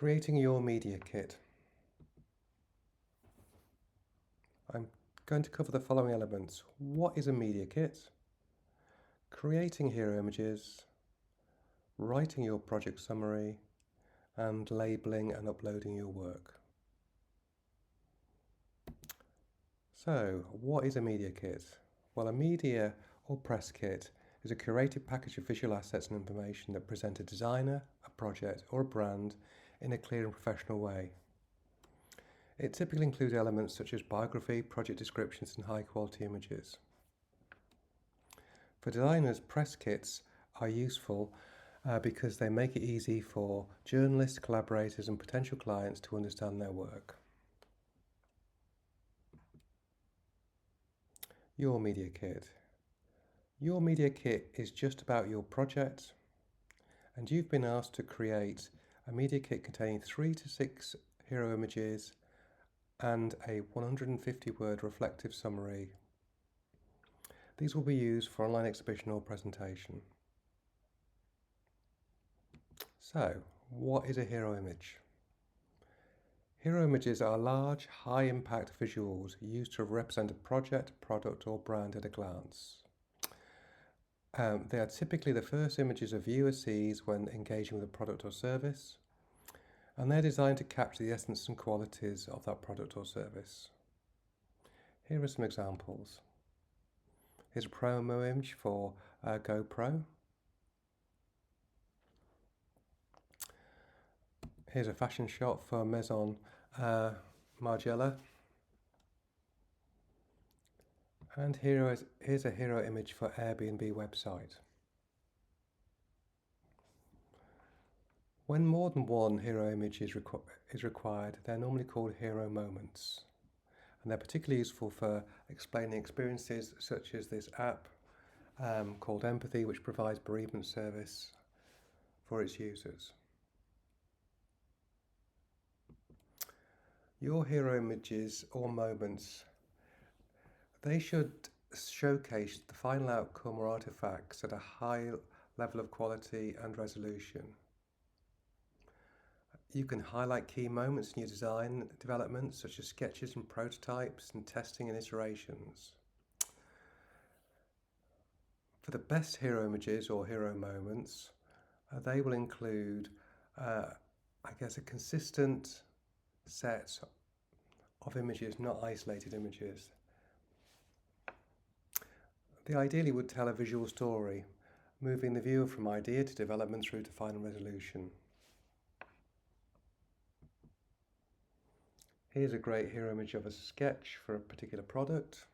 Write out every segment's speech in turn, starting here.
Creating your media kit. I'm going to cover the following elements. What is a media kit? Creating hero images, writing your project summary, and labeling and uploading your work. So, what is a media kit? Well, a media or press kit is a curated package of visual assets and information that present a designer, a project, or a brand in a clear and professional way. It typically includes elements such as biography, project descriptions, and high-quality images. For designers, press kits are useful because they make it easy for journalists, collaborators, and potential clients to understand their work. Your media kit. Your media kit is just about your project, and you've been asked to create a media kit containing 3 to 6 hero images and a 150-word reflective summary. These will be used for online exhibition or presentation. So, what is a hero image? Hero images are large, high-impact visuals used to represent a project, product, or brand at a glance. They are typically the first images a viewer sees when engaging with a product or service, and they're designed to capture the essence and qualities of that product or service. Here are some examples. Here's a promo image for GoPro. Here's a fashion shot for Maison Margiela. And here's a hero image for Airbnb website. When more than one hero image is required, they're normally called hero moments. And they're particularly useful for explaining experiences such as this app called Empathy, which provides bereavement service for its users. Your hero images or moments, they should showcase the final outcome or artifacts at a high level of quality and resolution. You can highlight key moments in your design development, such as sketches and prototypes and testing and iterations. For the best hero images or hero moments, they will include, a consistent set of images, not isolated images. They ideally would tell a visual story, moving the viewer from idea to development through to final resolution. Here's a great hero image of a sketch for a particular product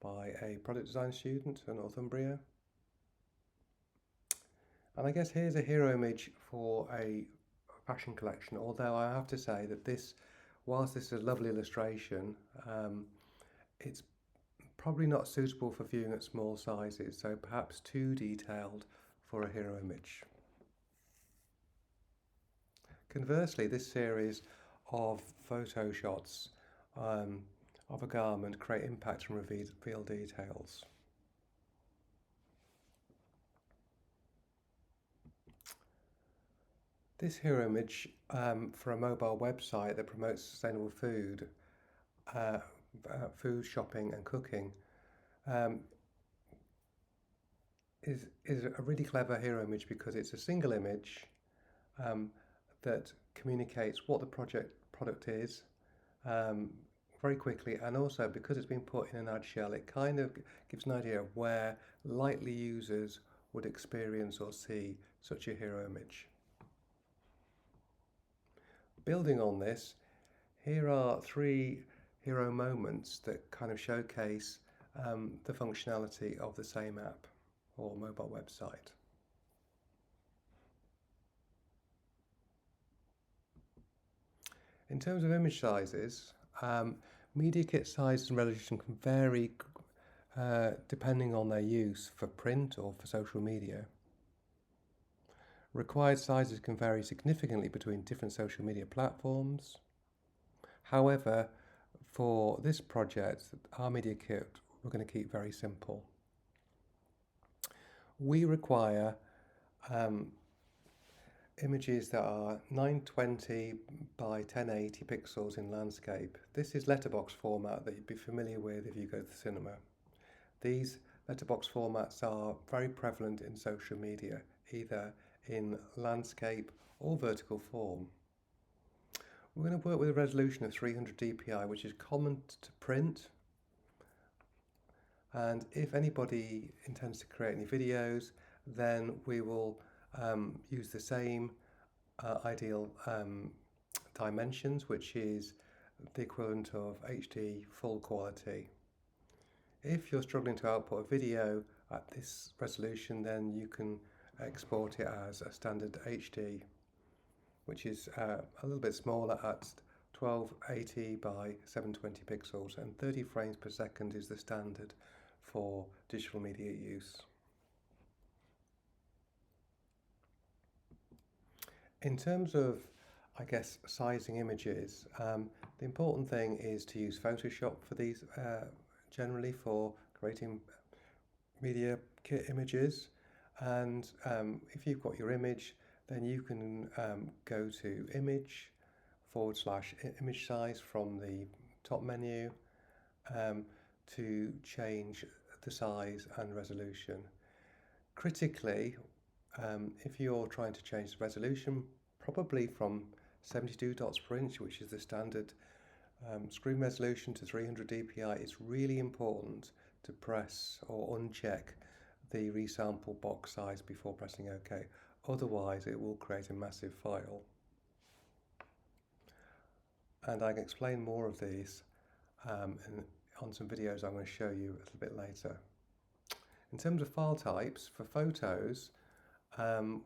by a product design student at Northumbria. And I guess here's a hero image for a fashion collection, although I have to say that whilst this is a lovely illustration, it's probably not suitable for viewing at small sizes, so perhaps too detailed for a hero image. Conversely, this series of photo shots of a garment create impact and reveal details. This hero image for a mobile website that promotes sustainable food, food shopping and cooking is a really clever hero image because it's a single image that communicates what the product is very quickly, and also because it's been put in an ad shell, it kind of gives an idea of where likely users would experience or see such a hero image. Building on this, here are 3 hero moments that kind of showcase the functionality of the same app or mobile website. In terms of image sizes, media kit sizes and resolution can vary depending on their use for print or for social media. Required sizes can vary significantly between different social media platforms. However, for this project, our media kit, we're going to keep very simple. We require images that are 920 by 1080 pixels in landscape. This is letterbox format that you'd be familiar with if you go to the cinema. These letterbox formats are very prevalent in social media, either in landscape or vertical form. We're going to work with a resolution of 300 dpi, which is common to print. And if anybody intends to create any videos, then we will use the same ideal dimensions, which is the equivalent of HD full quality. If you're struggling to output a video at this resolution, then you can export it as a standard HD, which is a little bit smaller at 1280 by 720 pixels, and 30 frames per second is the standard for digital media use. In terms of, I guess, sizing images, the important thing is to use Photoshop for these, generally for creating media kit images. And if you've got your image, then you can go to image / image size from the top menu to change the size and resolution. Critically, if you're trying to change the resolution, probably from 72 dots per inch, which is the standard screen resolution, to 300 dpi, it's really important to press or uncheck the resample box size before pressing OK. Otherwise, it will create a massive file. And I can explain more of these on some videos I'm going to show you a little bit later. In terms of file types, for photos,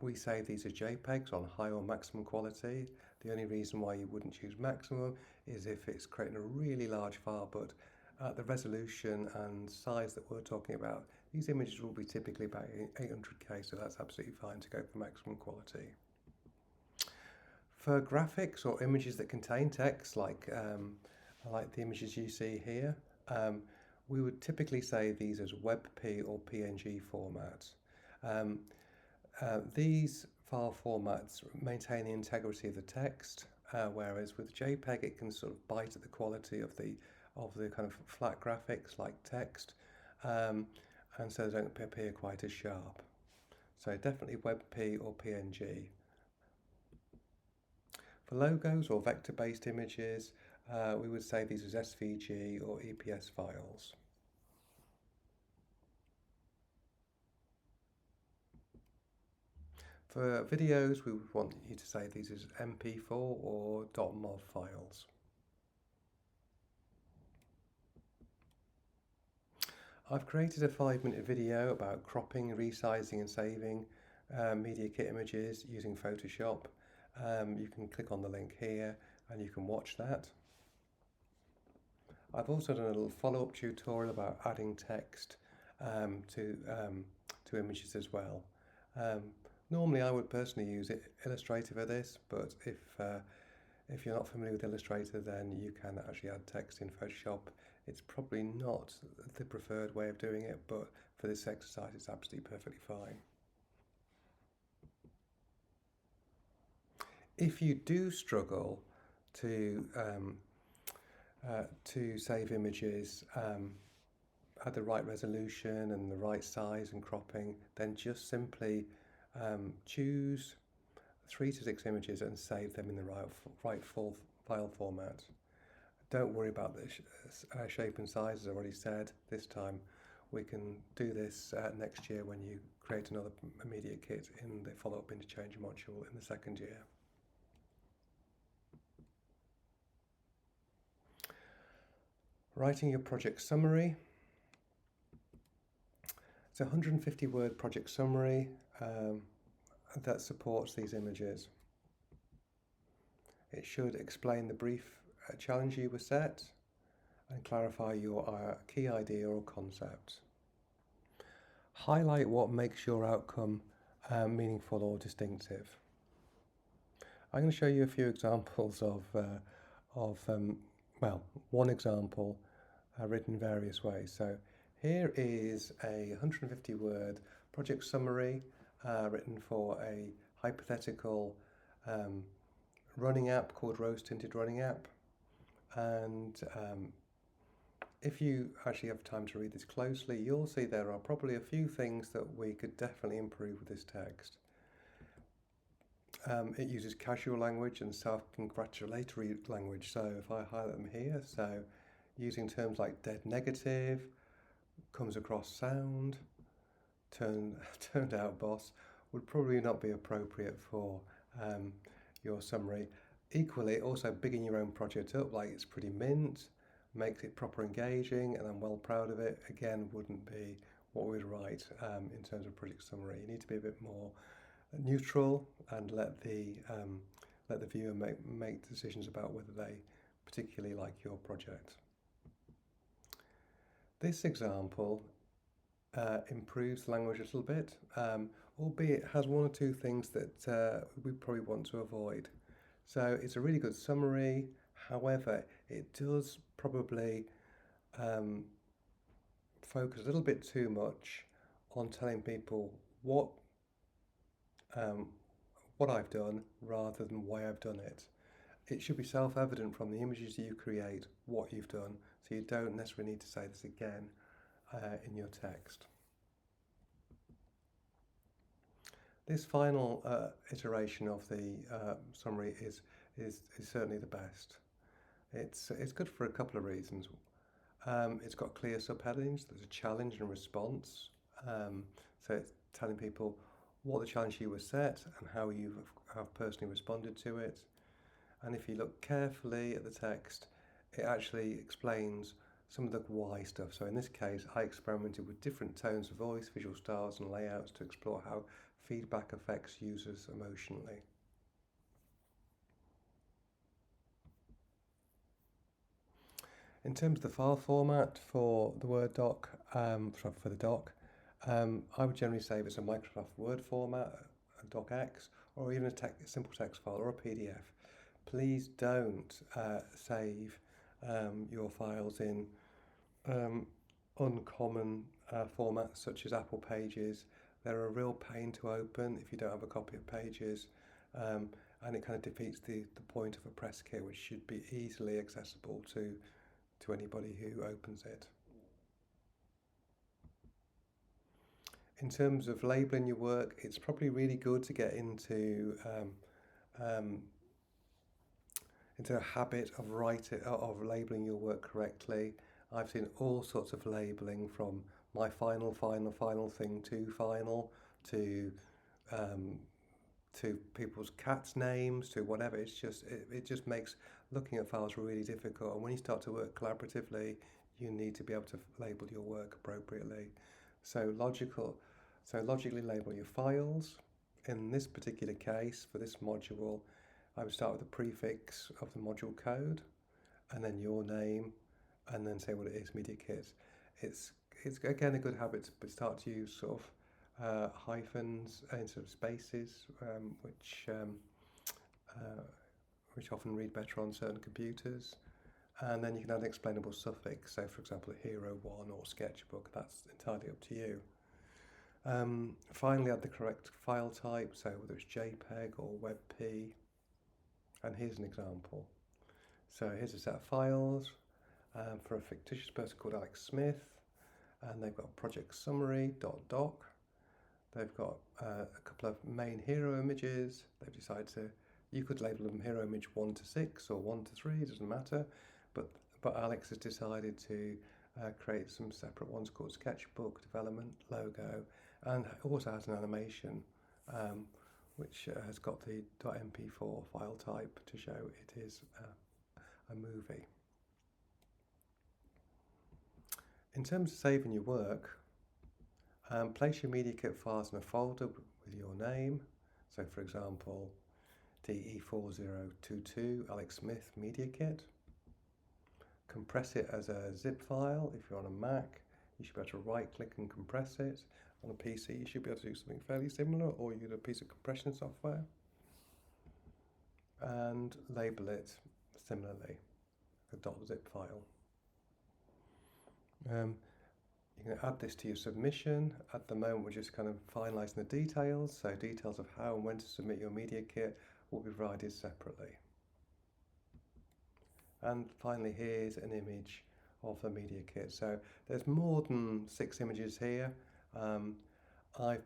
we say these are JPEGs on high or maximum quality. The only reason why you wouldn't choose maximum is if it's creating a really large file, but at the resolution and size that we're talking about, these images will be typically about 800K, so that's absolutely fine to go for maximum quality. For graphics or images that contain text, like the images you see here, we would typically say these as WebP or PNG formats. These file formats maintain the integrity of the text, whereas with JPEG it can sort of bite at the quality of the kind of flat graphics like text, and so they don't appear quite as sharp. So definitely WebP or PNG. For logos or vector-based images, we would say these as SVG or EPS files. For videos, we would want you to say these as MP4 or .mov files. I've created a 5-minute video about cropping, resizing and saving media kit images using Photoshop. You can click on the link here and you can watch that. I've also done a little follow-up tutorial about adding text to images as well. Normally I would personally use Illustrator for this, but if you're not familiar with Illustrator, then you can actually add text in Photoshop. It's probably not the preferred way of doing it, but for this exercise it's absolutely perfectly fine. If you do struggle to save images at the right resolution and the right size and cropping, then just simply choose 3 to 6 images and save them in the right full file format. Don't worry about the shape and size, as I already said. This time we can do this next year when you create another media kit in the follow-up interchange module in the second year. Writing your project summary. It's a 150-word project summary that supports these images. It should explain the brief challenge you were set and clarify your key idea or concept. Highlight what makes your outcome meaningful or distinctive. I'm going to show you a few examples of one example written in various ways. So here is a 150-word project summary written for a hypothetical running app called Rose Tinted Running App. And if you actually have time to read this closely, you'll see there are probably a few things that we could definitely improve with this text. It uses casual language and self-congratulatory language. So if I highlight them here, so using terms like dead negative, comes across sound, turned out boss, would probably not be appropriate for your summary. Equally, also bigging your own project up, like it's pretty mint, makes it proper engaging, and I'm well proud of it, again, wouldn't be what we'd write in terms of project summary. You need to be a bit more neutral and let the viewer make decisions about whether they particularly like your project. This example improves language a little bit, albeit has one or two things that we probably want to avoid. So it's a really good summary. However, it does probably focus a little bit too much on telling people what I've done rather than why I've done it. It should be self-evident from the images that you create what you've done, so you don't necessarily need to say this again in your text. This final iteration of the summary is certainly the best. It's good for a couple of reasons. It's got clear subheadings. There's a challenge and response. So it's telling people what the challenge you were set and how you have personally responded to it. And if you look carefully at the text, it actually explains some of the why stuff. So in this case, I experimented with different tones of voice, visual styles and layouts to explore how feedback affects users emotionally. In terms of the file format for the Word doc, for the doc, I would generally say if it's a Microsoft Word format, a docx, or even a simple text file or a PDF, please don't save your files in uncommon formats such as Apple Pages. They're a real pain to open if you don't have a copy of Pages, and it kind of defeats the point of a press kit, which should be easily accessible to anybody who opens it. In terms of labelling your work, it's probably really good to get into a habit of labelling your work correctly. I've seen all sorts of labelling, from my final thing to final, to people's cats' names, to whatever. It's just it just makes looking at files really difficult. And when you start to work collaboratively, you need to be able to label your work appropriately. So logically label your files. In this particular case, for this module, I would start with the prefix of the module code, and then your name, and then say what it is, Media Kit. It's again a good habit to start to use sort of hyphens instead of spaces, which often read better on certain computers. And then you can add an explainable suffix, so for example, Hero1 or Sketchbook. That's entirely up to you. Finally, add the correct file type, so whether it's JPEG or WebP. And here's an example. So here's a set of files for a fictitious person called Alex Smith, and they've got project summary.doc. They've got a couple of main hero images. They've decided you could label them hero image 1 to 6 or 1 to 3, it doesn't matter. But Alex has decided to create some separate ones called Sketchbook, Development, Logo, and also has an animation which has got the .mp4 file type to show it is a movie. In terms of saving your work, place your Media Kit files in a folder with your name. So for example, DE4022 Alex Smith Media Kit. Compress it as a zip file. If you're on a Mac, you should be able to right click and compress it. On a PC, you should be able to do something fairly similar, or use a piece of compression software and label it similarly, a .zip file. You can add this to your submission. At the moment, we're just kind of finalising the details, so details of how and when to submit your media kit will be provided separately. And finally, here's an image of the media kit. So there's more than 6 images here. I've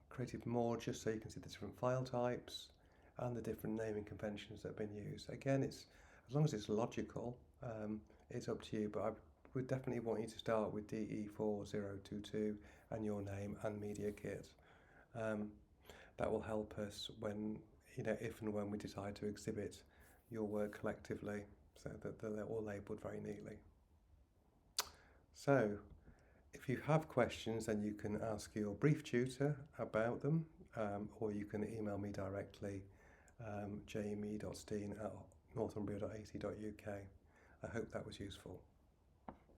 created more just so you can see the different file types and the different naming conventions that have been used. Again, it's as long as it's logical, it's up to you, but I would definitely want you to start with DE4022 and your name and media kit. That will help us when, if and when we decide to exhibit your work collectively, so that they're all labelled very neatly. So, if you have questions, then you can ask your brief tutor about them, or you can email me directly, jamie.steen@northumbria.ac.uk. I hope that was useful.